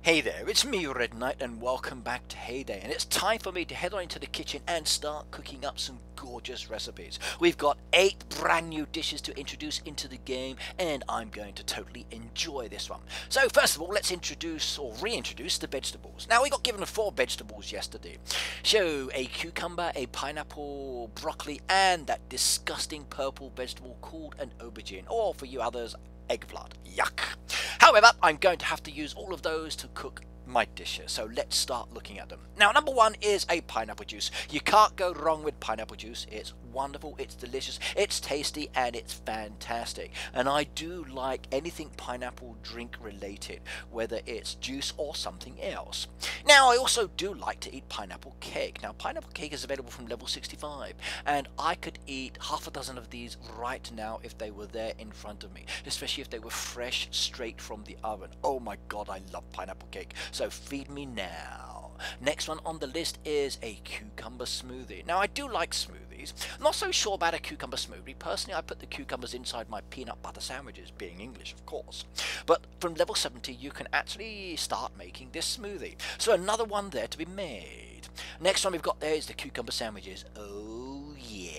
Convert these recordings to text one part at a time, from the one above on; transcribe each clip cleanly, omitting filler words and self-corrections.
Hey there, it's me, Red Knight, and welcome back to Heyday, and it's time for me to head on into the kitchen and start cooking up some gorgeous recipes. We've got 8 brand new dishes to introduce into the game, and I'm going to totally enjoy this one. So first of all, let's introduce or reintroduce the vegetables. Now, we got given 4 vegetables yesterday. So, a cucumber, a pineapple, broccoli, and that disgusting purple vegetable called an aubergine, or for you others, eggplant. Yuck. However, I'm going to have to use all of those to cook my dishes, so let's start looking at them. Now, number 1 is a pineapple juice. You can't go wrong with pineapple juice. It's wonderful, it's delicious, it's tasty, and it's fantastic. And I do like anything pineapple drink related, whether it's juice or something else. Now, I also do like to eat pineapple cake. Now, pineapple cake is available from level 65, and I could eat half a dozen of these right now if they were there in front of me, especially if they were fresh straight from the oven. Oh my god, I love pineapple cake. So feed me now. Next one on the list is a cucumber smoothie. Now, I do like smoothies. I'm not so sure about a cucumber smoothie. Personally, I put the cucumbers inside my peanut butter sandwiches, being English, of course. But from level 70, you can actually start making this smoothie. So another one there to be made. Next one we've got there is the cucumber sandwiches. Oh yeah.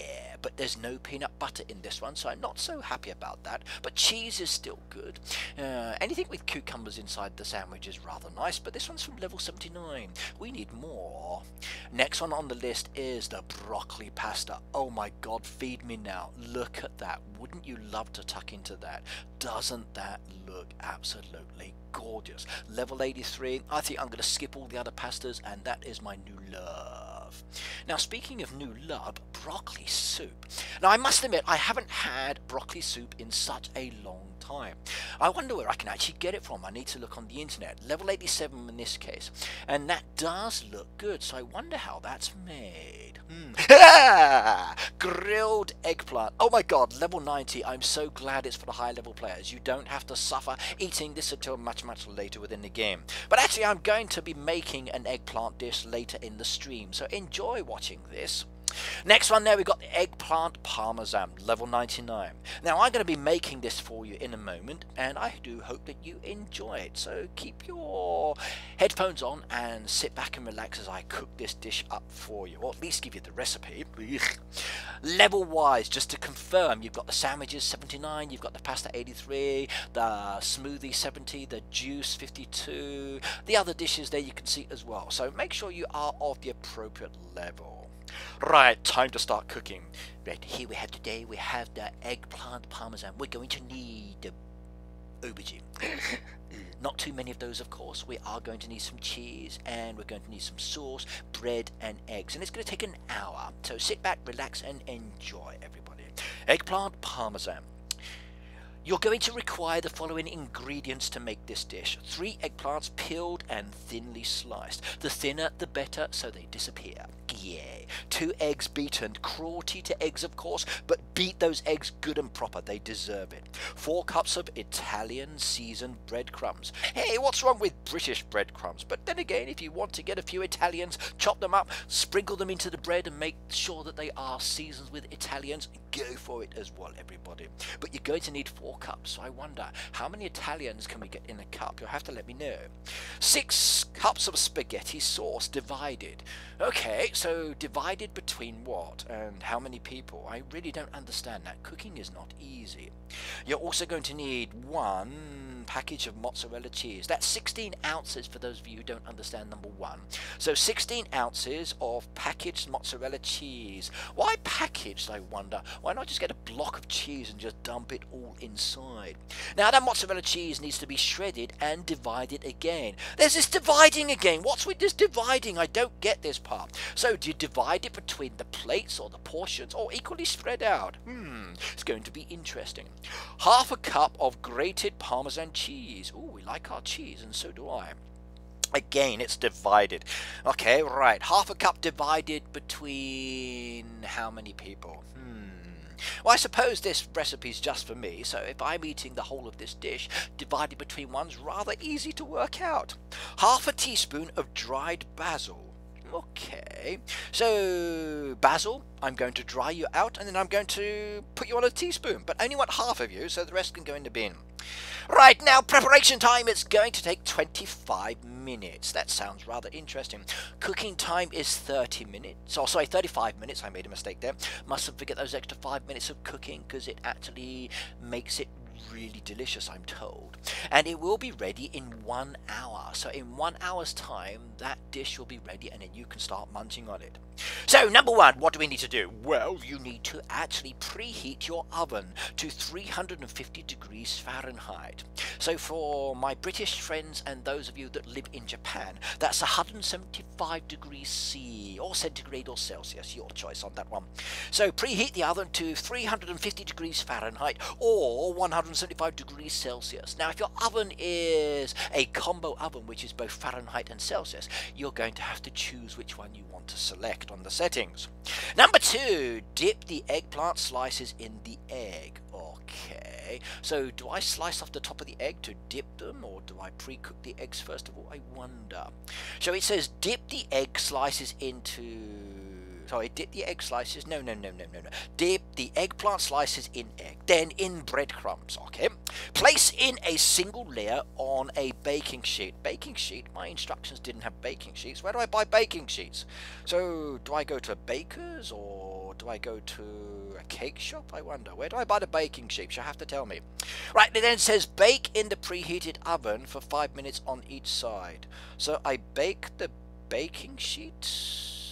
But there's no peanut butter in this one, so I'm not so happy about that. But cheese is still good. Anything with cucumbers inside the sandwich is rather nice, but this one's from level 79. We need more. Next one on the list is the broccoli pasta. Oh my god, feed me now. Look at that. Wouldn't you love to tuck into that? Doesn't that look absolutely gorgeous? Level 83. I think I'm going to skip all the other pastas, and that is my new love. Now, speaking of new love, broccoli soup. Now, I must admit, I haven't had broccoli soup in such a long time. I wonder where I can actually get it from. I need to look on the internet. Level 87 in this case. And that does look good, so I wonder how that's made. Grilled eggplant. Oh my god, level 90. I'm so glad it's for the high level players. You don't have to suffer eating this until much later within the game. But actually, I'm going to be making an eggplant dish later in the stream, so enjoy watching this. Next one there, we got the eggplant parmesan, level 99. Now, I'm going to be making this for you in a moment, and I do hope that you enjoy it. So keep your headphones on and sit back and relax as I cook this dish up for you, or at least give you the recipe. Level wise, just to confirm, you've got the sandwiches 79, you've got the pasta 83, the smoothie 70, the juice 52, the other dishes there you can see as well. So make sure you are of the appropriate level. Right, time to start cooking. Right, here we have today, we have the eggplant parmesan. We're going to need the aubergine. Not too many of those, of course. We are going to need some cheese, and we're going to need some sauce, bread, and eggs. And it's going to take an hour. So sit back, relax, and enjoy, everybody. Eggplant parmesan. You're going to require the following ingredients to make this dish. 3 eggplants peeled and thinly sliced. The thinner the better, so they disappear. Yay. 2 eggs beaten. Cruelty to eggs, of course, but beat those eggs good and proper. They deserve it. 4 cups of Italian seasoned breadcrumbs. Hey, what's wrong with British breadcrumbs? But then again, if you want to get a few Italians, chop them up, sprinkle them into the bread, and make sure that they are seasoned with Italians, go for it as well, everybody. But you're going to need 4 cups, so I wonder, how many Italians can we get in a cup? You'll have to let me know. 6 cups of spaghetti sauce divided. Okay, so divided between what and how many people? I really don't understand that. Cooking is not easy. You're also going to need 1 package of mozzarella cheese. That's 16 ounces for those of you who don't understand number 1. So 16 ounces of packaged mozzarella cheese. Why packaged, I wonder? Why not just get a block of cheese and just dump it all inside? Now, that mozzarella cheese needs to be shredded and divided again. There's this dividing again. What's with this dividing? I don't get this part. So do you divide it between the plates or the portions, or equally spread out? It's going to be interesting. 1/2 cup of grated Parmesan cheese. Oh, we like our cheese, and so do I. Again, it's divided. Okay, right. 1/2 cup divided between how many people? Well, I suppose this recipe's just for me, so if I'm eating the whole of this dish, divided between one's rather easy to work out. 1/2 teaspoon of dried basil. Okay, so basil, I'm going to dry you out and then I'm going to put you on a teaspoon, but only want half of you, so the rest can go in the bin. Right, now preparation time, it's going to take 25 minutes. That sounds rather interesting. Cooking time is 30 minutes. Oh, sorry, 35 minutes. I made a mistake there. Mustn't forget those extra 5 minutes of cooking because it actually makes it really delicious, I'm told. And it will be ready in 1 hour. So in 1 hour's time, that dish will be ready and then you can start munching on it. So number one, what do we need to do? Well, you need to actually preheat your oven to 350 degrees Fahrenheit. So for my British friends and those of you that live in Japan, that's 175 degrees C or centigrade or Celsius, your choice on that one. So preheat the oven to 350 degrees Fahrenheit or 175 degrees Celsius. Now if your oven is a combo oven, which is both Fahrenheit and Celsius, you're going to have to choose which one you want to select on the settings. Number two, dip the eggplant slices in the egg. Okay, so do I slice off the top of the egg to dip them, or do I pre-cook the eggs first of all? I wonder. So it says dip the egg slices into... Sorry, dip the egg slices. No. Dip the eggplant slices in egg, then in breadcrumbs. Okay. Place in a single layer on a baking sheet. Baking sheet? My instructions didn't have baking sheets. Where do I buy baking sheets? So, do I go to a baker's or do I go to a cake shop? I wonder. Where do I buy the baking sheets? You'll have to tell me. Right, and then it says bake in the preheated oven for 5 minutes on each side. So, I bake the baking sheet.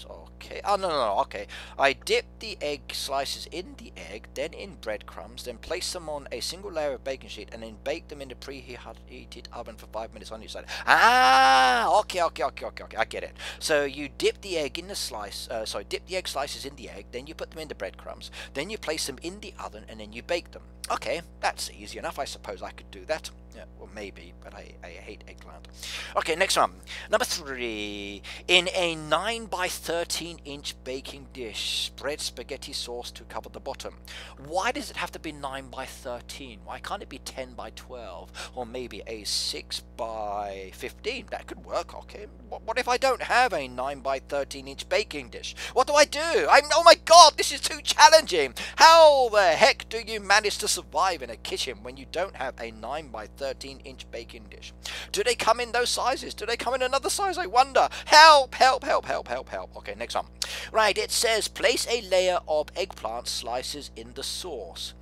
Okay. Oh, no. Okay. I dip the egg slices in the egg, then in breadcrumbs, then place them on a single layer of baking sheet, and then bake them in the preheated oven for 5 minutes on each side. Ah, okay. I get it. So you dip the egg in the dip the egg slices in the egg, then you put them in the breadcrumbs, then you place them in the oven, and then you bake them. Okay, that's easy enough. I suppose I could do that. Yeah, well, maybe, but I hate eggplant. Okay, next one. Number three. In a 9 by 13 inch baking dish, spread spaghetti sauce to cover the bottom. Why does it have to be 9 by 13? Why can't it be 10 by 12? Or maybe a 6 by 15? That could work, okay. What if I don't have a 9 by 13 inch baking dish? What do I do? Oh my god, this is too challenging. How the heck do you manage to survive in a kitchen when you don't have a 9 by 13 inch baking dish? Do they come in those sizes? Do they come in another size? I wonder. Help. Okay, next one. Right, it says place a layer of eggplant slices in the sauce.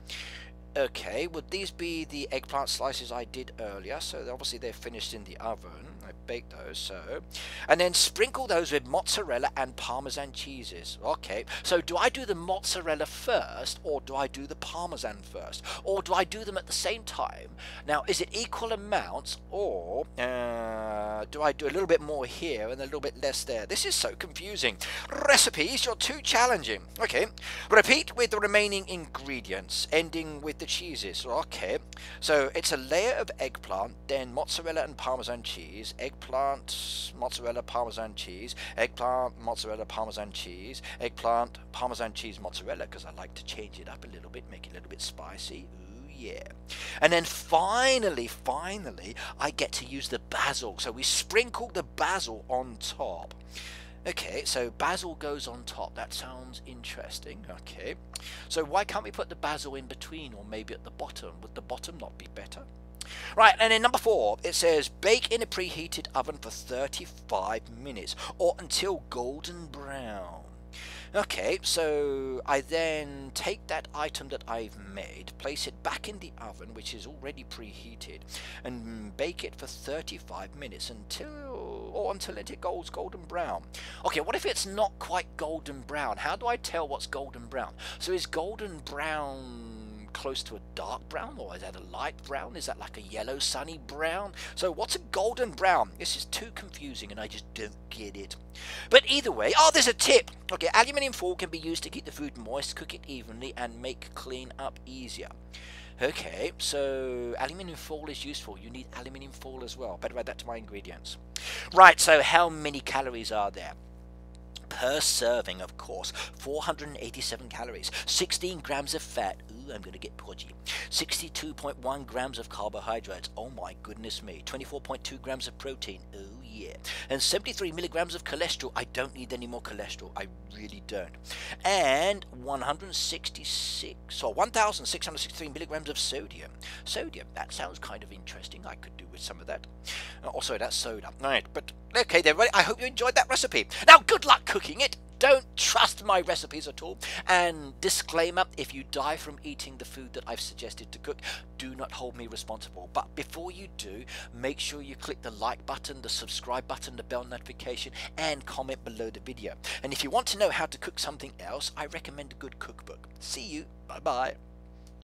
Okay, would these be the eggplant slices I did earlier? So obviously they're finished in the oven. I baked those, so. And then sprinkle those with mozzarella and parmesan cheeses. Okay, so do I do the mozzarella first, or do I do the parmesan first? Or do I do them at the same time? Now, is it equal amounts, or do I do a little bit more here and a little bit less there? This is so confusing. Recipes, you're too challenging. Okay, repeat with the remaining ingredients, ending with the cheeses. Okay, so it's a layer of eggplant, then mozzarella and parmesan cheese, eggplant, mozzarella, parmesan cheese, eggplant, mozzarella, parmesan cheese, eggplant, parmesan cheese, mozzarella, because I like to change it up a little bit, make it a little bit spicy. Ooh, yeah. And then finally, I get to use the basil. So we sprinkle the basil on top. Okay, so basil goes on top. That sounds interesting. Okay, so why can't we put the basil in between, or maybe at the bottom? Would the bottom not be better? Right, and then number 4, it says bake in a preheated oven for 35 minutes or until golden brown. Okay, so I then take that item that I've made, place it back in the oven, which is already preheated, and bake it for 35 minutes until it goes golden brown. Okay, what if it's not quite golden brown? How do I tell what's golden brown? So is golden brown close to a dark brown, or is that a light brown? Is that like a yellow sunny brown? So what's a golden brown? This is too confusing and I just don't get it. But either way, oh, there's a tip. Okay, aluminium foil can be used to keep the food moist, cook it evenly, and make clean up easier. Okay, so aluminium foil is useful. You need aluminium foil as well. Better add that to my ingredients. Right, so how many calories are there? per serving, of course. 487 calories, 16 grams of fat. Ooh, I'm going to get podgy. 62.1 grams of carbohydrates. Oh my goodness me. 24.2 grams of protein. Oh yeah. And 73 milligrams of cholesterol. I don't need any more cholesterol. I really don't. And 1,663 milligrams of sodium. Sodium, that sounds kind of interesting. I could do with some of that. Also, that's soda. Right, but okay then, everybody. I hope you enjoyed that recipe. Now, good luck cooking it. Don't trust my recipes at all. And disclaimer, if you die from eating the food that I've suggested to cook, do not hold me responsible. But before you do, make sure you click the like button, the subscribe button, the bell notification, and comment below the video. And if you want to know how to cook something else, I recommend a good cookbook. See you. Bye-bye.